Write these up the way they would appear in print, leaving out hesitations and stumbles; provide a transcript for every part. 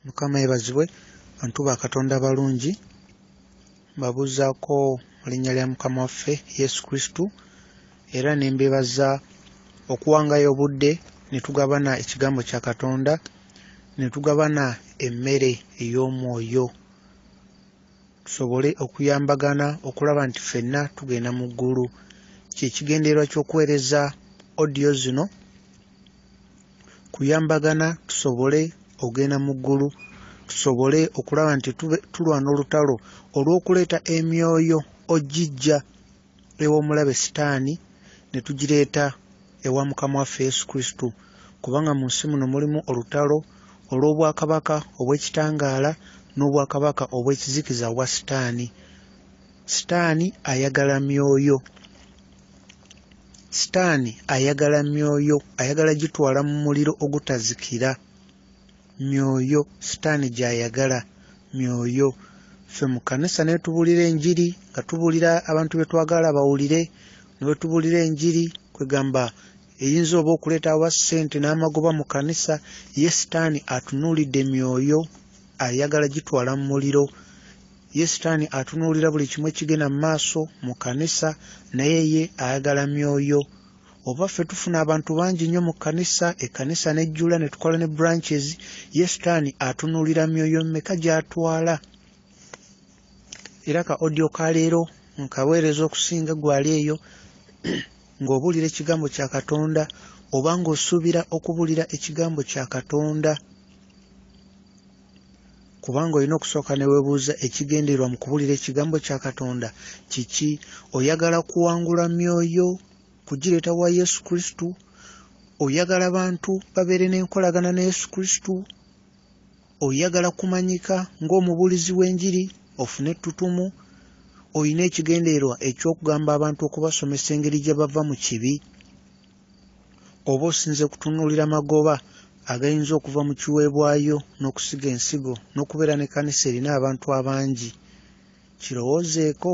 Mukama yebazibwe bantu ba Katonda balungi babuzaako linnya lya Mukama waffe Yesu Kristo era nembebaza okuwangayo obudde ne tugabana ekigambo kya Katonda ne tugabana emmere ey'omwoyo tusobole okuyambagana okulaba nti ffenna tugenda mu ggulu. Kyekigendererwa ky'okuweereza audio zino kuyambagana tusobole ogenda mu ggulu, tusobole okulaba nti tulwana olutalo olw'okuleeta emyoyo ogijja ew'omulabe Sitaani ne tugireeta ewa Mukama waffe Yesu Kristo, kubanga mu nsi muno mulimu olutalo olw'obwakabaka obw'ekitangaala n'obwakabaka obw'ekizikiza bwa Sitaani. Sitaani ayagala myoyo. Sitaani ayagala myoyo, ayagala gitwala mu muliro ogutazikira. Myoyo Sitaani gy'ayagala myoyo. Ffe mu kkanisa ne tubuulira enjiri nga tubuulira abantu be twagala bawulire, ne bwe tubuulira enjiri kwegamba eyinza oba okuleeta awa ssente n'amagoba mu kkanisa, ye Sitaani atunuulidde myoyo, ayagala gitwala mu muliro. Ye Sitaani atunuulira buli kimu ekigenda mu maaso mu kkanisa, naye ye ayagala myoyo. Oba ffe tufuna abantu bangi nnyo mu kkanisa, ekkanisa nejjula ne tukola ne branches, ye Sitaani atunuulira myoyo mmeka gy'atwala. Era ka audio ka leero nkaweereza okusinga gwali eyo ng'obuulira ekigambo kya Katonda oba ng'osuubira okubuulira ekigambo kya Katonda, kubanga olina okusooka ne weebuuza ekigendererwa mu kubuulira ekigambo kya Katonda kiki. Oyagala kuwangula myoyo kugireeta wa Yesu Kristo? Oyagala bantu babeere n'enkolagana ne Yesu Kristo? Oyagala kumanyika ng'omubuulizi w'enjiri ofune ettutumu? Oyina ekigendererwa eky'okugamba abantu okubasomesa engeri gye bava mu kibi? Oba osinze kutunuulira magoba agayinza okuva mu kiweebwayo n'okusiga ensigo n'okubeera n'ekkanisa erina abantu abangi? Kirowoozeeko.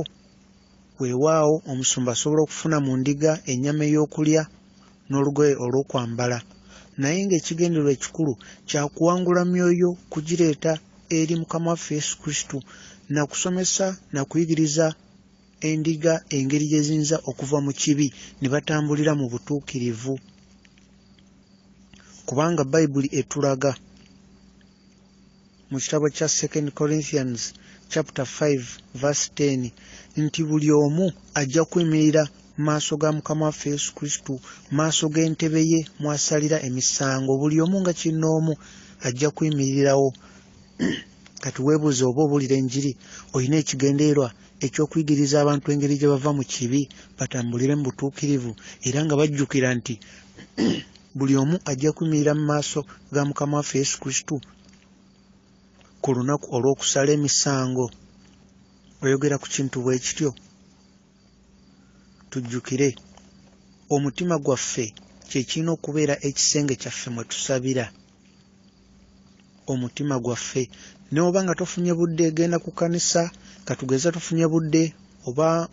Weewaawo omusumba asobola okufuna mu ndiga ennyama ey'okulya n'olugoye olw'okwambala, naye ng'ekigendererwa ekikulu kyakuwangula myoyo kugireeta eri Mukama waffe Yesu Kristo, nakusomesa nakuyigiriza endiga engeri gye ziyinza okuva mu kibi ne batambulira mu butuukirivu. Kubanga Bayibuli etulaga mu kitabo kya 2 Corinthians chapter 5 verse 10 nti buli omu ajja kuyimirira maaso ga Mukama waffe Yesu Kristo, maaso g'entebe ye mwasalira emisango. Buli omu nga kinnoomu ajja kuyimirirawo. Kati weebuuze oba obuulira enjiri olina ekigendererwa eky'okuyigiriza abantu engeri gye bava mu kibi batambulire mu butuukirivu, era nga bajjukira nti buli omu ajja kuyimirira mu maaso ga Mukama waffe Yesu Kristo ku lunaku olw'okusala emisango. Oyogera ku kintu bwe kityo? Tujjukire omutima gwaffe kye kirina okubeera ekisenge kyaffe mwe tusabira. Omutima gwaffe. N'oba nga tofunye budde genda ku kkanisa, katugeza tufunye budde oba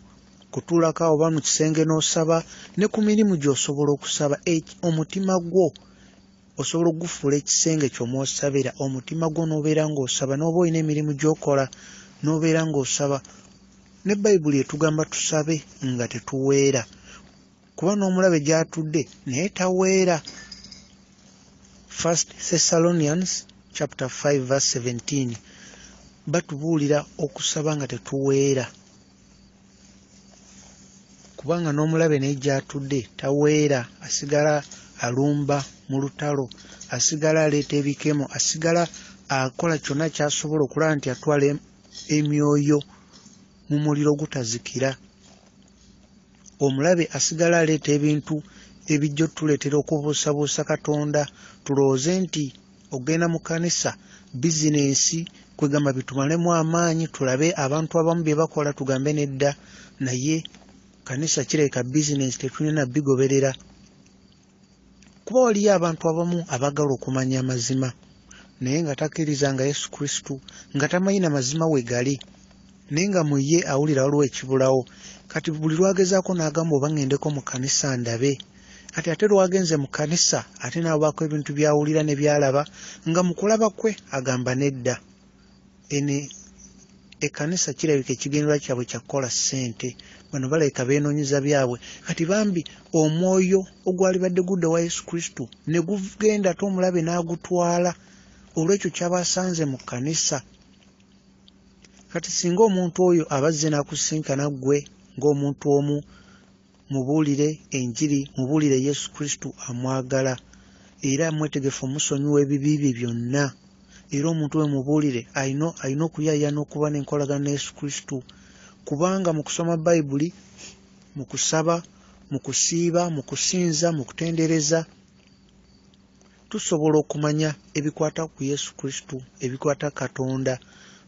kutuulako oba mu kisenge n'osaba, ne ku mirimu gy'osobola okusaba, omutima gwo osobola okugufuula ekisenge ky'omwosabira. Omutima gwo n'obeera ng'osaba, n'oba olina emirimu gy'okola n'obeera ng'osaba. Ne Bayibuli etugamba tusabe nga tetuweera, kuba n'omulabe gy'atudde naye taweera. 1 Thessalonians chapter 5 verse 17 batubuulira okusaba nga tetuweera, kubanga n'omulabe naye gy'atudde taweera, asigala alumba mu lutalo, asigala aleeta ebikemo, asigala akola kyonna ky'asobola okulaba nti atwala emyoyo mu muliro ogutazikira. Omulabe asigala aleeta ebintu ebijja otuleetera okubuusabuusa Katonda, tulowooze nti ogenda mu kkanisa bizinensi kwegamba bitumalemu amaanyi, tulabe abantu abamu bye bakola tugambe nedda, naye kkanisa kirabika bizinensi tetulina bigoberera. Kuba waliyo abantu abamu abagala okumanya amazima naye nga takkirizanga Yesu Kristo, nga tamanyi na mazima we gali, naye nga mu ye awulira waliwo ekibulawo. Kati buli lwagezaako n'agamba oba ŋŋendeko mu kkanisa ndabe, ate lwagenze mu kanisa ate n'abaako ebintu byawulira ne byalaba nga mu kulaba kwe agamba nedda ekkanisa kirabika ekigendera kyabwe kyakukola ssente bano balabika beenoonyeza byabwe kati bambi omwoyo ogwali badde gudda wa Yesu Kristo ne gugenda ate omulabe n'agutwala olw'ekyo kyabasanze mu kkanisa. Kati singa omuntu oyo abazze n'akusinkana ggwe ng'omuntu omu mubuulire enjiri mubuulire Yesu Kristo amwagala era mwetegefu omusonyiwa ebibi bye byonna era omuntu we mubuulire alina okuyaaya n'okuba n'enkolagana na Yesu Kristo kubanga mu kusoma Bayibuli mu kusaba mu kusiiba mu kusinza mu kutendereza tusobola okumanya ebikwata ku Yesu Kristo ebikwata Katonda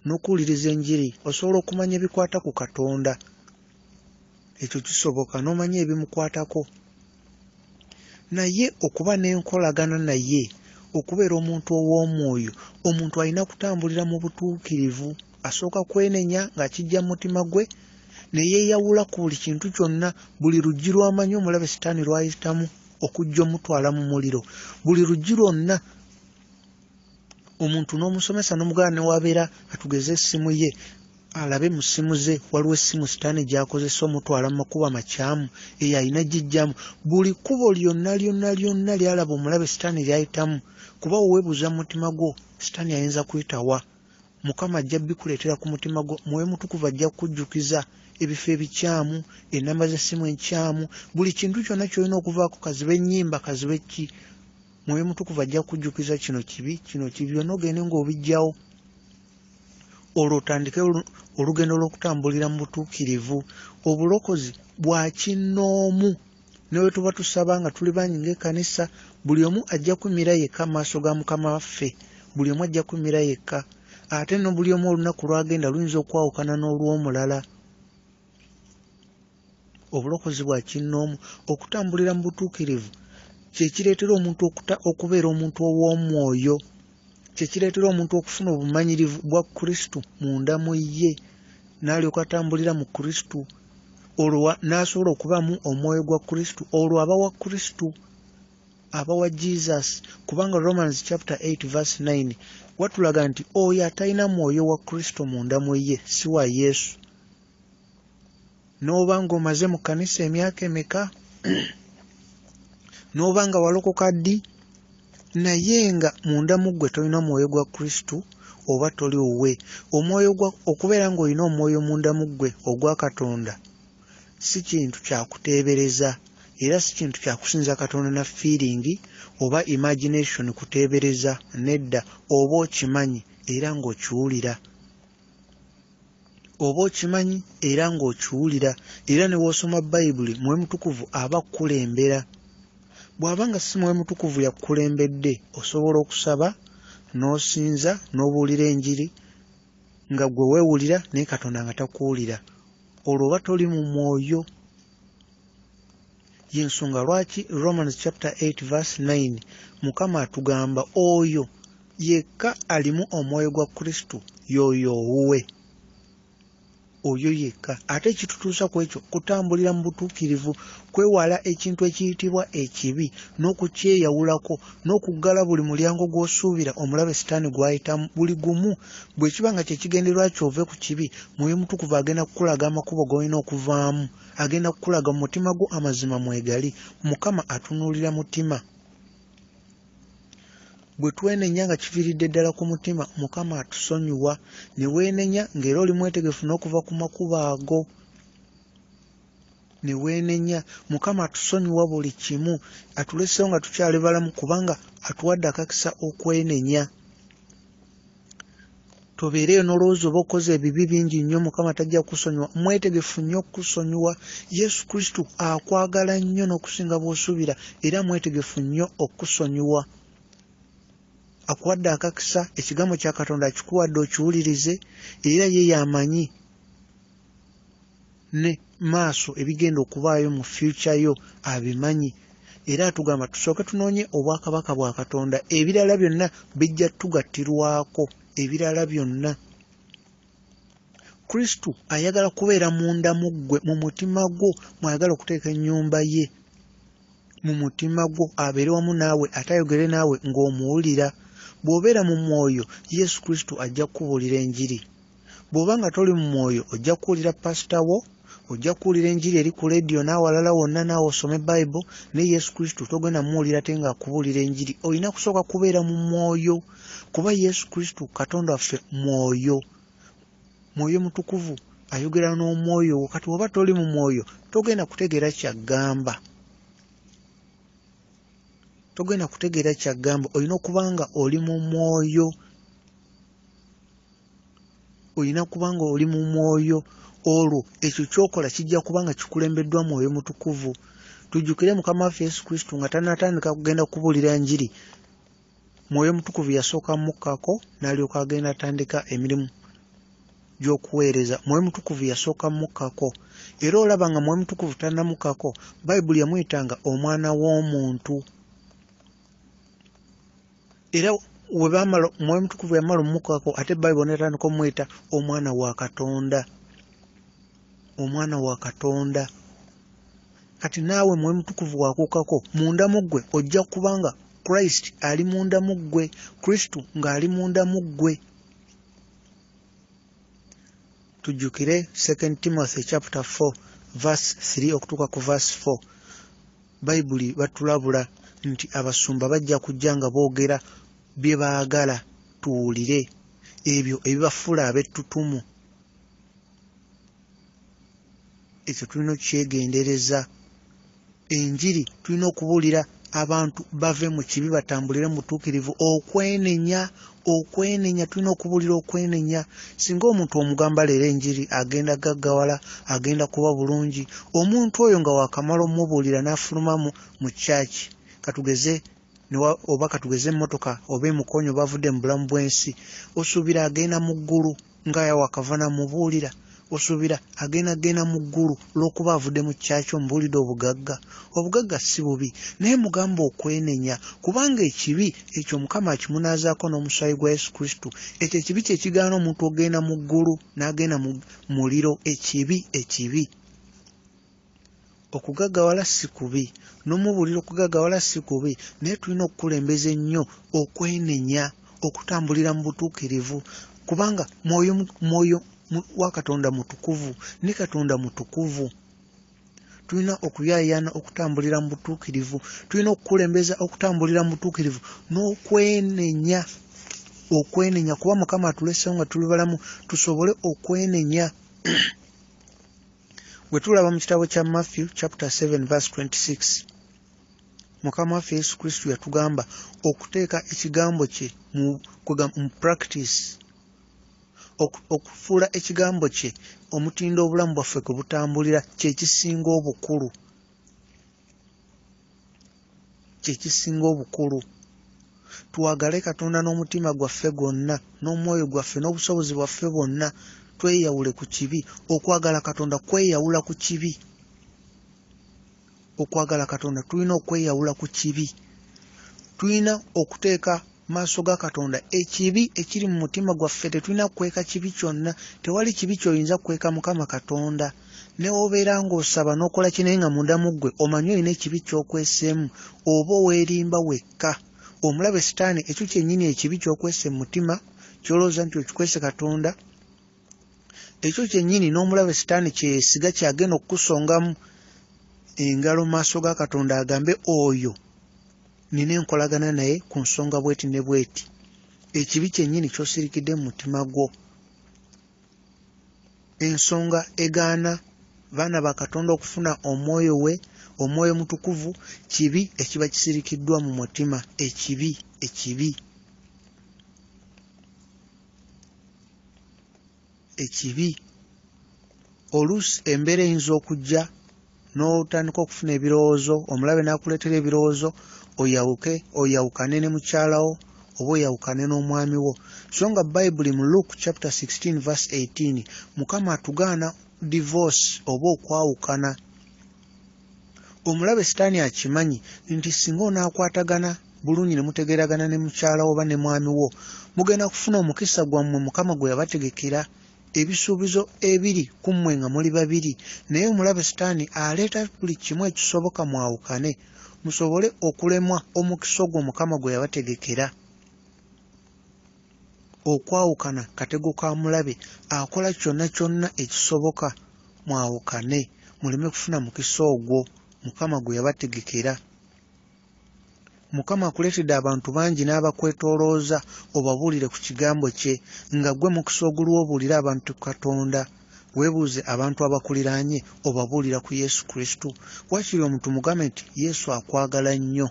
n'okuwuliriza enjiri osobola okumanya ebikwata ku Katonda ekyo kisoboka n'omanya ebimukwatako naye okuba n'enkolagana naye okubeera omuntu ow'omwoyo omuntu alina kutambulira mu butuukirivu asooka kwenenya ng'akijja mu mutima gwe ne yeeyawula ku buli kintu kyonna buli luggi lw'amanyi omulabe sitaani lwayitamu okujja omutwala mu muliro buli luggi lwonna omuntu n'omusomesa n'omugala ne wabeera atugeze essimu ye alabe mu ssimu ze waliwo essimu sitaani gy'akozesa omutwala mu makubo amakyamu eyo alina gijjamu buli kkubo lyonna lyalaba omulabe sitaani lyayitamu kuba weebuuza mu mutima gwo sitaani ayinza kuyitawa Mukama ajja bikuleetera ku mutima gwo Mwoyo Mutukuvu ajja kukujjukiza ebifo ebikyamu ennamba z'essimu enkyamu buli kintu kyonna kyolina okuvaako kazibe ennyimba kazibe ki Mwoyo Mutukuvu ajja kukujjukiza kino kibi byonna ogende ng'obijjawo olwo otandike olugendo lw'okutambulira mu butuukirivu obulokozi bwa kinnoomu ne bwe tuba tusaba nga tuli bangi ng'ekkanisa buli omu ajja kumira yekka maaso ga Mukama waffe buli omu ajja kumira yekka ate no buli omu olunaku lwagenda luyinza okwawukana n'olw'omulala obulokozi bwa kinnoomu okutambulira mu butuukirivu kyekireetera omuntu okubeera omuntu ow'omwoyo kyekireetera omuntu okufuna obumanyirivu bwa Kristo munda mu ye n'alyoka atambulira mu Kristo olwo n'asobola okubamu omwoyo gwa Kristo olwo aba wa Kristo aba wa Jesus kubanga Romans chapter 8 verse 9 watulaga nti oyo atalina mwoyo wa Kristo munda mu ye si wa Yesu n'oba ng'omaze mu kkanisa emyaka emeka n'oba nga walokoka ddi naye nga munda mu ggwe tolina mwoyo gwa Kristo oba toli wuwe okubeera ng'olina omwoyo munda mu ggwe ogwa Katonda si kintu kyakuteebereza era si kintu kyakusinza Katonda na feeling oba imagination kuteebereza nedda oba okimanyi era ng'okiwulira era ne w'osoma Bayibuli Mwoyo Mutukuvu aba akkulembera bw'abanga si Mwoyo Mutukuvu yakkulembedde osobola okusaba n'osinza n'obuulira enjiri nga gwe weewulira naye Katonda nga takuwulira olwo oba toli mu mwoyo y'ensonga lwaki Romans chapter 8 verse 9 Mukama atugamba oyo yekka alimu omwoyo gwa Kristo y'oyo owuwe oyo yekka ate ekitutuusa ku ekyo kutambulira mu butuukirivu kwewala ekintu ekiyitibwa ekibi n'okukyeyawulako n'okuggala buli mulyango gw'osuubira omulabe sitaani gw'ayitamu buli gumu bwe kiba nga kyekigendererwa kyove ku kibi Mwoyo Mutukuvu agenda kukulaga amakubo g'olina okuvaamu agenda kukulaga mu mutima gwo amazima mwegali Mukama atunuulira mutima bwe twenenya nga kiviiridde ddala ku mutima Mukama atusonyiwa ne weenenya ng'era oli mwetegefu n'okuva ku makubo ago ne weenenya Mukama atusonyiwa buli kimu atuleseewo nga tukyali balamu kubanga atuwadde akakisa okwenenya tobeereyo n'olowooza oba okoze ebibi bingi nnyo Mukama tajja kusonyiwa mwetegefu nnyo okusonyiwa Yesu Kristo akwagala nnyo n'okusinga bw'osuubira era mwetegefu nnyo okusonyiwa akuwadde akakisa ekigambo kya Katonda akikuwadde okiwulirize era ye yamanyi ne maaso ebigenda okubaayo mu future yo abimanyi era atugamba tusooke tunoonye obwakabaka bwa Katonda ebirala byonna bijja tugattirwako ebirala byonna Kristo ayagala kubeera munda mu ggwe mu mutima gwo mwayagala okuteeka ennyumba ye mu mutima gwo, abeere wamu naawe, atayogere naawe ng'omuwulira. Bw'obeera mu mwoyo, Yesu Kristo ajja kukubuulira enjiri. Bw'oba nga toli mu mwoyo, ojja kuwulira pasita wo, ojja kuwulira enjiri eri ku leediyo n'awalala wonna, naawe osome Bayibuli, ne Yesu Kristo togenda muwulira te ng'akubuulira enjiri. Olina kusooka kubeera mu mwoyo, kuba Yesu Kristo Katonda waffe mwoyo. Mwoyo mutukuvu ayogera n'omwoyo wo. Kati oba toli mu mwoyo, togenda kutegeera ky'aggamba. Togenda kutegeera ky'aggamba. Olina okuba nga oli mu mwoyo. Olina kuba nga oli mu mwoyo. Olwo ekyo kyokola kijja kuba nga kikulembeddwa mwoyo mutukuvu. Tujjukire Mukama waffe Yesu Kristo nga tannatandika kugenda kubuulira njiri, mwoyo mutukuvu yasooka mukkako n'alyoka agenda atandika emirimu gy'okuweereza. Mwoyo mutukuvu yasooka mukkako. Era olaba nga mwoyo mutukuvu tannamukkako, Bayibuli yamuyitanga omwana w'omuntu. Era we baamala mwoyo mutukuvu yamala omukkako, ate Bayibuli netandika omuyita omwana wa Katonda. Omwana wa Katonda. Kati naawe mwoyo mutukuvu wakukkako, munda mu ggwe ojja kubanga Christ ali munda mu ggwe, Kristo ng'ali munda mu ggwe. Tujjukire 2 Timothy chapter 4 verse 3 okutuuka ku verse 4. Bayibuli batulabula nti abasumba bajja kujja nga boogera bye baagala tuwulire, ebyo ebibafuula ab'ettutumu. Ekyo tulina okukyegendereza. Enjiri tulina okubuulira abantu bave mu kibi batambulire mu butuukirivu. Okwenenya tulina okubuulira okwenenya. Singa omuntu omugamba leero enjiri agenda gaggawala, agenda kuba bulungi, omuntu oyo nga wakamala omubuulira n'afuluma mu kyaki, katugeze oba katugeze emmotoka oba emukonyo bavudde mu bulamu bw'ensi, osuubira agenda mu ggulu nga wakava namubuulira? Osuubira agenda mu ggulu lw'okuba avudde mu kyaki omubuulidde obugagga? Obugagga si bubi, naye mugamba okwenenya, kubanga ekibi ekyo Mukama akimunaazaako n'omusaayi gwa Yesu Kristo. Ekyo ekibi kye kigaana omuntu ogenda mu ggulu n'agenda mu muliro. Ekibi okugaggawala si kubi, n'omubuulira okugaggawala si kubi, naye tulina okukulembeza ennyo okwenenya, okutambulira mu butuukirivu, kubanga mwoyo wa Katonda mutukuvu, ne Katonda mutukuvu. Tulina okuyaayana okutambulira mu butuukirivu, tulina okukulembeza okutambulira mu butuukirivu n'okwenenya. Kuba Mukama atuleseewo nga tuli balamu tusobole okwenenya. Bwe tulaba mu kitabo kya Matthew chapter 7 verse 26, Mukama waffe Yesu Kristo yatugamba okuteeka ekigambo kye mu practice, okufuula ekigambo kye omutindo obulamu bwaffe kwe butambulira kyekisinga obukulu. Kyekisinga obukulu. Twagale Katonda n'omutima gwaffe gwonna, n'omwoyo gwaffe, n'obusobozi bwaffe bwonna. Tweyawule ku kibi. Okwagala Katonda kweyawula ku kibi. Okwagala Katonda tulina okweyawula ku kibi. Tulina okuteeka maaso ga Katonda ekibi ekiri mu mutima gwaffe. Tetulina kukweka kibi kyonna. Tewali kibi ky'oyinza kukweka Mukama Katonda. Ne obeera ng'osaba n'okola kinaye nga munda mu ggwe omanyi olina ekibi ky'okweseemu, oba weerimba wekka. Omulabe Sitaani ekyo kyennyini ekibi ky'okwese mu mutima, ky'olowooza nti okikwese Katonda, ekyo kyennyini n'omulabe Sitaani kyeyesiga kyagenda okukusongamu engalo maaso ga Katonda agambe oyo nina enkolagana naye ku nsonga bweti ne bweti. Ekibi kyennyini ky'osirikidde mu mutima gwo. Ensonga egaana baana ba Katonda okufuna omwoyo we, omwoyo mutukuvu, kibi ekiba kisirikiddwa mu mutima. Ekibi oluusi embeera eyinza okujja n'otandika okufuna ebirowoozo, omulabe n'akuleetera ebirowoozo, oyawukane ne mukyalawo oba oyawukane n'omwami wo. So nga Bayibuli mu Luke chapter 16 verse 18 Mukama atugaana divorce oba okwawukana. Omulabe Sitaani akimanyi nti singa onaakwatagana bulungi ne mutegeeragana ne mukyalawo oba ne mwami wo, mugenda kufuna omukisa gwammwe Mukama gwe yabategekera, ebisuubizo ebiri ku mmwe nga muli babiri. Naye omulabe Sitaani aleeta buli kimu ekisoboka mwawukane. musobole okulemwa omukisa ogwo Mukama gwe yabategekera. Okwawukana katego ka mulabe, akola kyonna kyonna ekisoboka mwawukane muleme kufuna mukisa ogwo Mukama gwe yabategekera. Mukama akuleetedde abantu bangi n'abakwetoolooza obabuulire ku kigambo kye, nga gwe mukisa oguliwo obuulira abantu Katonda. Weebuuze abantu abakuliraanye obabuulira ku Yesu Kristo. Wakiri omuntu mugambe nti Yesu akwagala nnyo.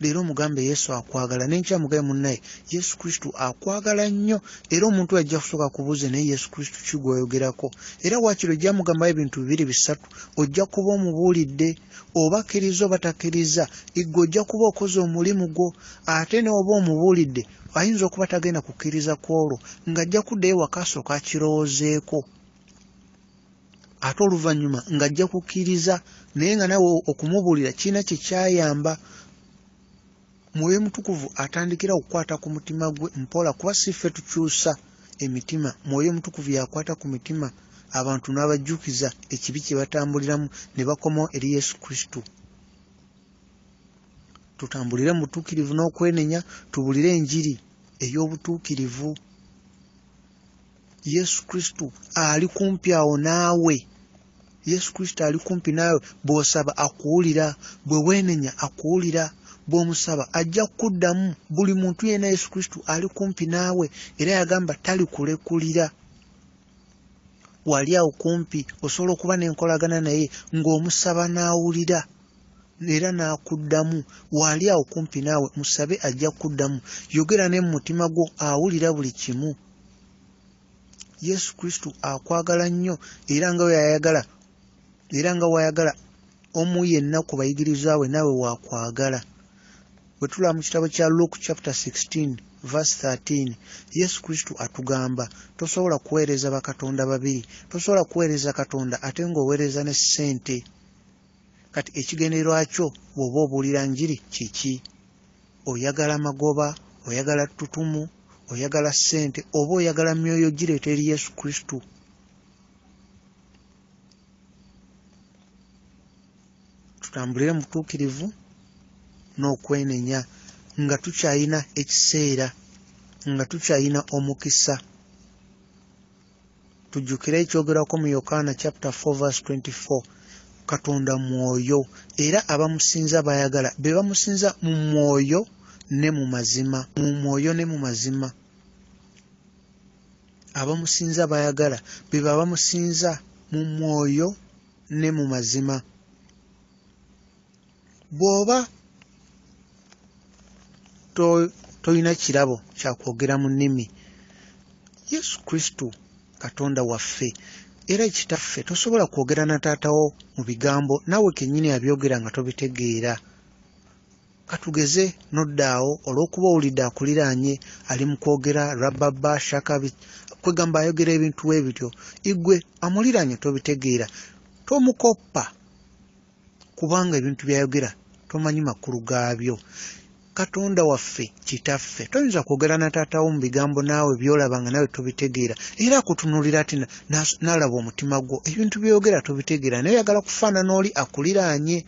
Leero mugambe Yesu akwagala, n'enkya mugabe munnaye Yesu Kristo akwagala nnyo, era omuntu ajja kusooka kubuuze naye Yesu Kristo ki gw'oyogerako. Era wakiri ojja mugambayo ebintu bibiri bisatu, ojja kuba omubuulidde oba akkiriza oba takkiriza, igwe ojja kuba okoze omulimu gwo. Ate ne oba omubuulidde ayinza okuba tagenda kukkiriza kwolwo, ng'ajja kuddayo waka asooka akirowoozeeko, ate oluvannyuma ng'ajja kukkiriza, naye nga nawe okumubuulira kirina kye kyayamba. Mwoyo Mutukuvu atandikira okukwata ku mutima gwe mpola, kuba si ffe tukyusa emitima. Mwoyo Mutukuvu yakwata ku mitima abantu n'abajjukiza ekibi kye batambuliramu ne bakomawo eri Yesu Kristo. Tutambulire mu butuukirivu n'okwenenya, tubulire enjiri ey'obutuukirivu. Yesu Kristo ali kumpi awo naawe. Yesu Kristo ali kumpi naawe. Bw'osaba akuwulira, bwe weenenya akuwulira, bw'omusaba ajja kuddamu. Buli muntu yenna Yesu Kristo ali kumpi naawe, era yagamba talikulekulira. Wali awo kumpi, osobola okuba n'enkolagana naye ng'omusaba n'awulira era n'akuddamu. Wali awo kumpi naawe, musabe ajja kuddamu. Yogera ne mu mutima gwo, awulira buli kimu. Yesu Kristo akwagala nnyo, era nga wayagala, era nga wayagala omu yenna ku bayigiriza we, nawe waakwagala. Bwe tulaba mu kitabo kya Luke chapter 16 verse 13, Yesu Kristo atugamba tosobola kuweereza bakatonda babiri. Tosobola kuweereza Katonda ate ng'oweereza ne ssente. Kati ekigendererwa kyo bw'oba obuulira njiri kiki? Oyagala magoba, oyagala ttutumu, oyagala ssente, oba oyagala myoyo gireeta eri Yesu Kristo? Tutambulire mu butuukirivu n'okwenenya, nga tukyayina ekiseera, nga tukyayina omukisa. Tujjukire ekyogerwako mu Yokaana chapter 4 verse 24. Katonda mwoyo, era abamusinza bayagala be bamusinza mu mwoyo ne mu mazima. Mu mwoyo ne mu mazima. Abamusinza bayagala be bamusinza mu mwoyo ne mu mazima. Bw'oba toyina kirabo kyakwogera mu nnimi, Yesu Kristo Katonda waffe era kitaffe tosobola kwogera na taatawo mu bigambo naawe kennyini abyogera nga tobitegeera. Katugeze noddaawo olw'okuba owulidde akuliraanye ali mu kwogera rababa shakabi, kwegamba ayogera ebintu ebityo, igwe amuliraanye tobitegeera. Tomukoppa kubanga ebintu byayogera tomanyi makulu gaabyo. Katonda waffe kitaffe toyinza kwogera na taatawo mu bigambo naawe byolaba nga nawe tobitegeera, era akutunuulira ati n'alaba omutima gwo ebintu byogera tobitegeera, naye oyagala kufaanana oli akuliraanye.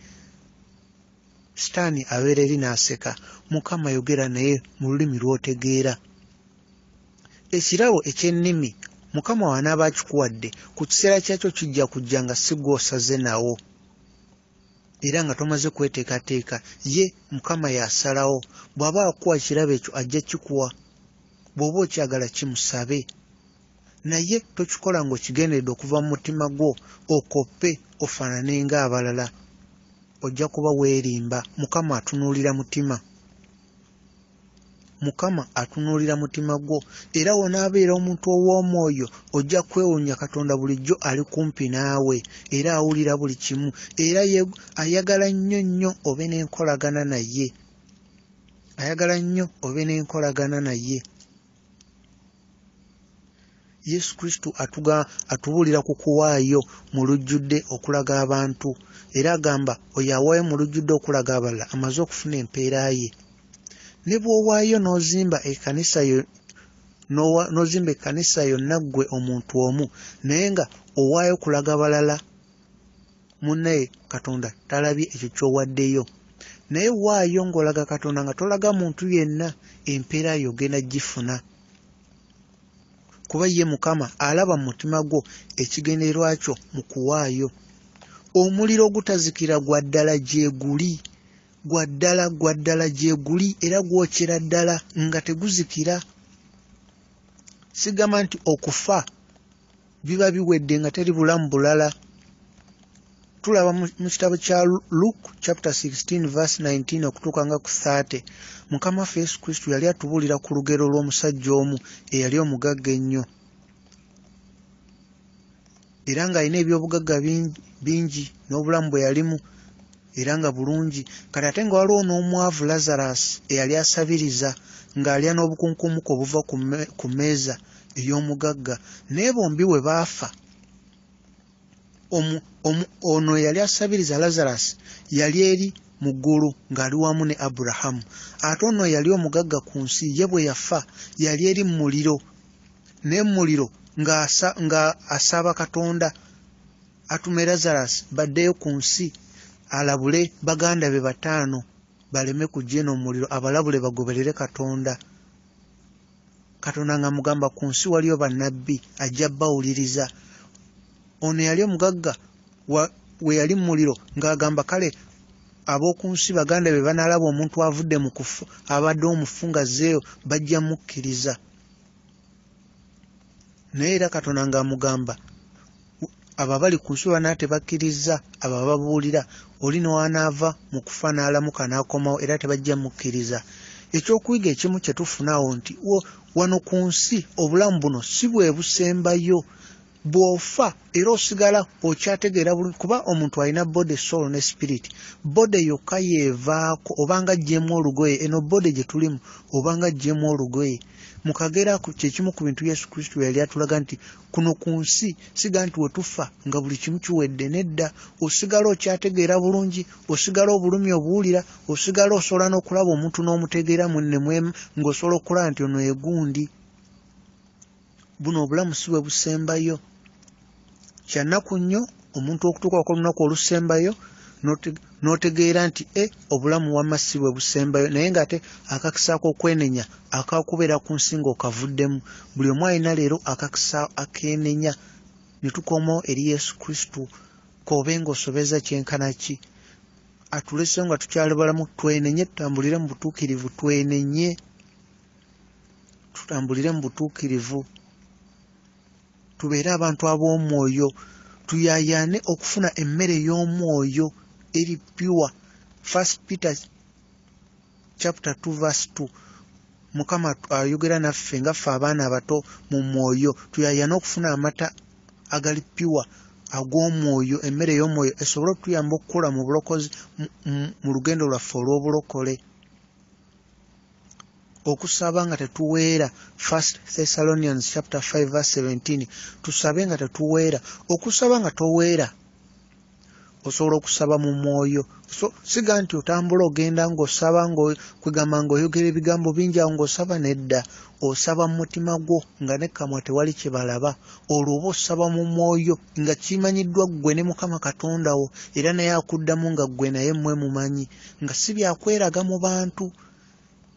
Sitaani abeera eri n'aseka. Mukama yogera naye mu lulimi lw'otegeera. Ekirabo eky'ennimi Mukama wanaaba akikuwadde, ku kiseera kyakyo kijja kujja nga si gw'osaze nawo, era nga tomaze kweteekateeka. Ye Mukama yasalawo, bw'aba akuwa ekirabo ekyo ajja kikuwa. Bw'oba okyagala kimusabe, naye tokikola ng'okigenderedde okuva mu mutima gwo okoppe ofaanane ng'abalala. Ojja kuba weerimba. Mukama atunuulira mutima. Mukama atunuulira mutima gwo, era wonaabeera omuntu ow'omwoyo ojja kwewuunya Katonda bulijjo ali kumpi naawe era awulira buli kimu, era ayagala nnyo nnyo obe n'enkolagana naye. Ayagala nnyo obe n'enkolagana naye. Yesu Kristo atubuulira ku kuwaayo mu lujjudde okulaga abantu, era agamba oyo awaayo mu lujjudde okulaga abalala amaze okufuna empeera ye. Ne bw'owaayo n'ozimba ekkanisa yonna ggwe omuntu omu, naye nga owaayo kulaga balala, munnaye Katonda talabye ekyo ky'owaddeyo. naye waayo ng'olaga Katonda nga tolaga muntu yenna empeera yo genda gifuna, kuba ye Mukama alaba mu mutima gwo ekigendererwa kyo mu kuwaayo. Omuliro ogutazikira gwa ddala gye guli, gwa ddala gye guli, era gwokera ddala nga teguzikira. Sigamba nti okufa biba biwedde nga teri bulamu bulala. Tulaba mu kitabo kya Luke chapter 16 verse 19 okutuuka nga ku 30, Mukama waffe Yesu Kristo yali atubuulira ku lugero lw'omusajja omu eyali omugagga ennyo, era ng'alina ebyobugagga bingi n'obulamu bwe yalimu era nga bulungi. Kati ate nga waliwo n'omwavu Lazarus eyali asabiriza ng'alya n'obukunkumuka obuva ku mmeeza ey'omugagga, naye bombi bwe baafa, ono yali asabiriza Lazarus yali eri mu ggulu ng'ali wamu ne Aburahamu, ate ono yali omugagga ku nsi, ye bwe yafa yali eri mu muliro, naye mu muliro nga asaba Katonda atume Lazarus baddeyo ku nsi alabule baganda be 5 baleme kujja eno mu muliro, abalabule bagoberere Katonda. Katonda nga mugamba ku nsi waliyo bannabbi ajja bawuliriza. Ono yali omugagga we yali mu muliro ng'agamba kale ab'oku nsi baganda be banaalaba omuntu avudde mu kufu abadde omufu ng'azzeeyo bajja mukkiriza. Naye era Katonda ng'amugamba abo abali ku nsi bana tebakkiriza, abo ababuulira oli n'wanaava mu kufa n'alamuka n'akomawo era tebajja mukkiriza. Ekyokuyiga ekimu kye tufunawo nti wano ku nsi obulamu buno si bwe busembayo. Bw'ofa era osigala okyategeera bulungi, kuba omuntu alina body, soul ne spirit. Body yokka yeevaako obanga ajjemu olugoye, eno body gye tulimu obanga ajjemu olugoye. Mu kagera kyekimu ku bintu Yesu Kristo yali atulaga nti kuno ku nsi siga nti we tufa nga buli kimu kiwedde, nedda. Osigala okyategeera bulungi, osigala obulumi obuwulira, osigala osobola n'okulaba omuntu n'omutegeera munne mwema ng'osobola okulaba nti ono ye gundi. Buno obulamu si bwe busembayo. Kyannaku nnyo omuntu okutuuka ku lunaku olusembayo n'otegeera nti obulamu wamma si bwe busembayo, naye ng'ate akakisa ak'okwenenya akakubeera ku nsi ng'okavuddemu. Buli omu alina leero akakisa akeenenya. Ne tukomawo eri Yesu Kristo, k'obe ng'osobeza kyenkana ki. Atuleseyo nga tukyali balamu, twenenye tutambulire mu butuukirivu, twenenye tutambulire mu butuukirivu, tubeere abantu ab'omwoyo, tuyayaane okufuna emmere y'omwoyo eri pure. 1 Peter chapter 2 verse 2, Mukama ayogera naffe nga ffe abaana abato mu mwoyo, tuyayaane okufuna amata agali pure ag'omwoyo, emmere y'omwoyo esobole okutuyamba okukula mu bulokozi mu lugendo lwaffe olw'obulokole. Okusaba nga tetuweera, 1 Thessalonians chapter 5 verse 17, tusabe nga tetuweera. Okusaba nga toweera osobola okusaba mu mwoyo. Siga nti otambula ogenda ng'osaba kwegamba ng'oyogera ebigambo bingi awo ng'osaba, nedda. Osaba mu mutima gwo nga ne kamwa tewali kye balaba. Olwo oba osaba mu mwoyo nga kimanyiddwa ggwe ne Mukama Katonda wo, era naye akuddamu nga ggwe naye mmwe mumanyi, nga si byakweraga mu bantu.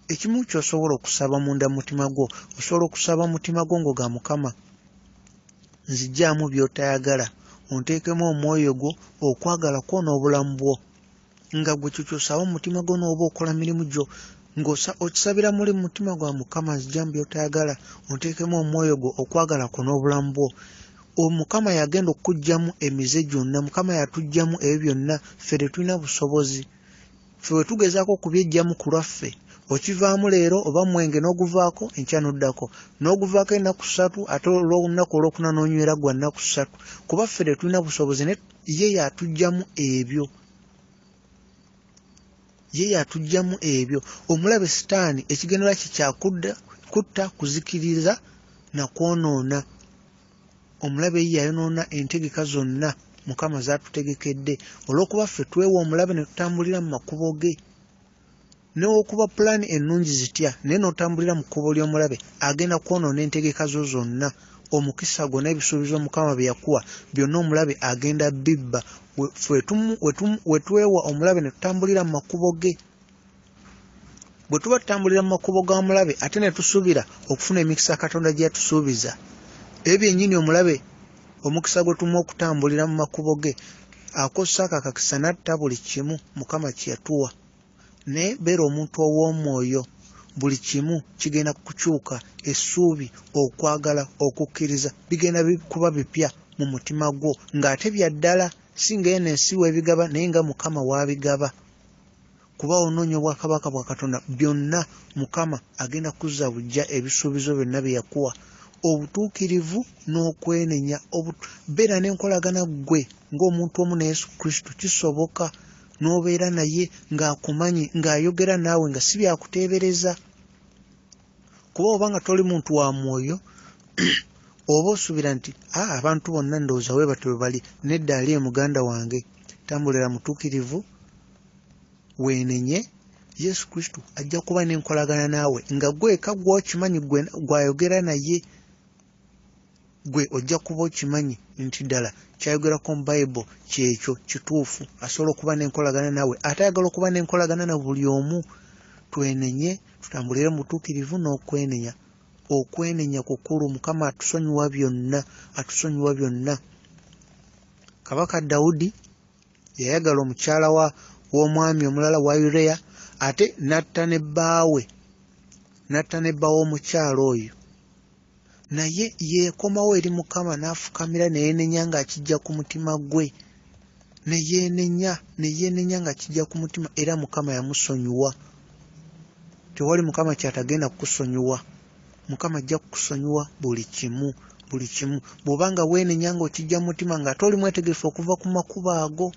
Ekimu ky'osobola okusaba munda mu mutima gwo, osobola okusaba mu mutima gwo ng'oga Mukama nziggyaamu by'otayagala, onteekemu omwoyo gwo, okwagala kwo n'obulamu bwo, nga gwe kyo ky'osaba mu mutima gwo n'oba okola mirimu gyo okisabira muli mu mutima gwa Mukama nziggyaamu by'otayagala, onteekemu omwoyo gwo, okwagala kwo n'obulamu bwo. Omukama yagenda okuggyamu emize gyonna, Mukama yatuggyamu ebyo byonna, ffe tetulina busobozi. Ffe we tugezaako okubyeggyamu ku lwaffe, okivaamu leero oba mwenge n'oguvaako enkya n'oddako, n'oguvaako ennaku 3 ate olw'olunaku olwokuna n'onywera gwa nnaku 3, kuba ffe tetulina busobozi. Ne ye yatuggyamu ebyo, ye yatuggyamu ebyo. Omulabe Sitaani ekigendera kye kyakutta, kuzikiriza na kwonoona. Omulabe ye yayonoona entegeka zonna Mukama z'atutegekedde, olw'okuba ffe twewa omulabe ne tutambulira mu makubo ge. n'okuba pulaani ennungi zitya naye n'otambulira mu kkubo ly'omulabe agenda kwonoona entegeka zo zonna. Omukisa gwo n'ebisuubizo Mukama bye yakuwa byonna omulabe agenda bibba. We twewa omulabe ne tutambulira mu makubo ge. Bwe tuba tutambulira mu makubo ga mulabe ate ne tusuubira okufuna emikisa Katonda gye yatusuubiza, ebyo yennyini omulabe omukisa gwe tuma okutambulira mu makubo ge akosa akakakisa natta buli kimu Mukama kye yatuwa. Naye beera omuntu ow'omwoyo, buli kimu kigenda kukyuka. Essuubi, okwagala, okukkiriza bigenda kuba bipya mu mutima gwo ng'ate bya ddala, si ng'eno ensi weebigaba naye nga Mukama w'abigaba. Kuba onoonya obwakabaka bwa Katonda byonna Mukama agenda kuzza buggya ebisuubizo byonna bye yakuwa. Obutuukirivu n'okwenenya, beera n'enkolagana gwe ng'omuntu omu ne Yesu Kristo kisoboka, n'obeera naye ng'akumanyi, ng'ayogera naawe nga si byakuteebereza. Kuba obanga toli muntu wa mwoyo oba osuubira nti abantu bonna ndowooza we batyo bwe bali, nedda ali muganda wange, tambulira mutuukirivu, weenenye. Yesu Kristo ajja kuba n'enkolagana naawe nga gweka gw'okimanyi gw'ayogera naye, gwe ojja kuba okimanyi nti ddala kyayogera mu Bayibuli kyekyo kituufu. Asobola okuba n'enkolagana naawe, ate ayagala okuba n'enkolagana na buli omu. Twenenye, tutambulire mu butuukirivu n'okwenenya. Okwenenya kukulu. Mukama atusonyiwa byonna, atusonyiwa byonna. Kabaka Dawudi yayagala omukyala w'omwami omulala wa Ureya, ate n'atta ne bbaawe omukyala oyo. Naye yeekomawo eri Mukama n'afukamira neyeenenya ng'akijja ku mutima gwe. Neyeenenya ng'akijja ku mutima, era Mukama yamusonyiwa. Tewali Mukama kyatagenda kukusonyiwa. Mukama ajja kukusonyiwa buli kimu. Bw'obanga weenenya ng'okijja mu mutima ng'ate oli mwetegefu okuva ku makubo ago.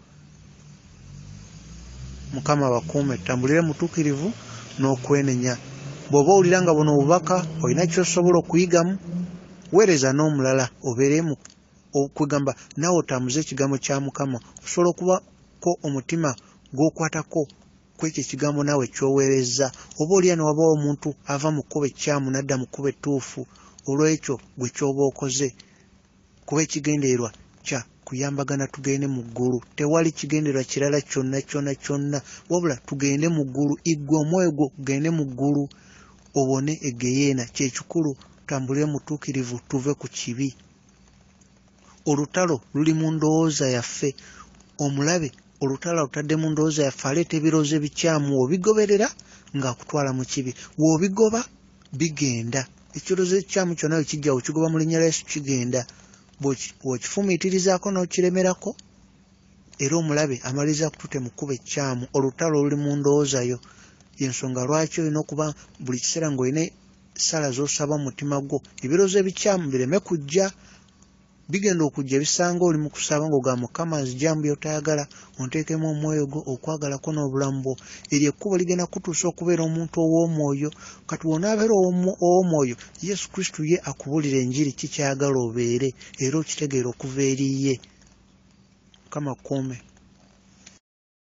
Mukama bakuume, tutambulire mutuukirivu n'okwenenya. Bw'oba owulira nga buno obubaka olina ky'osobola okuyigamu, weereza n'omulala obeere okwegamba naawe otambuze ekigambo kya Mukama. Osobola okubako omutima gw'okwatako kw'ekyo ekigambo naawe ky'oweereza. Oba olya ne wabaawo omuntu ava mu kkubo ekyamu n'adda mu kkubo ettuufu, olw'ekyo gwe ky'oba okoze. Kuba ekigendererwa kya kuyambagana tugende mu ggulu. Tewali kigendererwa kirala kyonna, wabula tugende mu ggulu. Igwe omwoyo gwo gugende mu ggulu obone egeyeena. Kye kikulu. Tutambulire mutuukirivu, tuve ku kibi. Olutalo luli mu ndowooza yaffe. Omulabe olutalo alutadde mu ndowooza yaffe, aleeta ebirowoozo ebikyamu, obigoberera ng'akutwala mu kibi. W'obigoba bigenda. Ekirowoozo ekikyamu kyonna wekijja okigoba mu linnya lya Yesu kigenda. Bw'okifumiitirizaako n'okiremerako, era omulabe amaliriza kutute mu kkubo ekyamu. Olutalo luli mu ndowooza yo. Y'ensonga lwaki olina okuba buli kiseera ng'olina essala z'osaba mu mutima gwo. Ebirowoozo ebikyamu bireme kujja. Bigenda okujja bisanga oli mu kusaba ng'ogamba Mukama nzigyamu by'otayagala, onteekemu omwoyo gwo, okwagalako n'obulamu bwo. Eryo ekkubo ligenda kutuusa okubeera omuntu ow'omwoyo. Kati wonaabeera ow'omwoyo, Yesu Kristo ye akubuulira enjiri ki kyayagala obeere, era okitegeera okuva eri ye. Mukama kuume.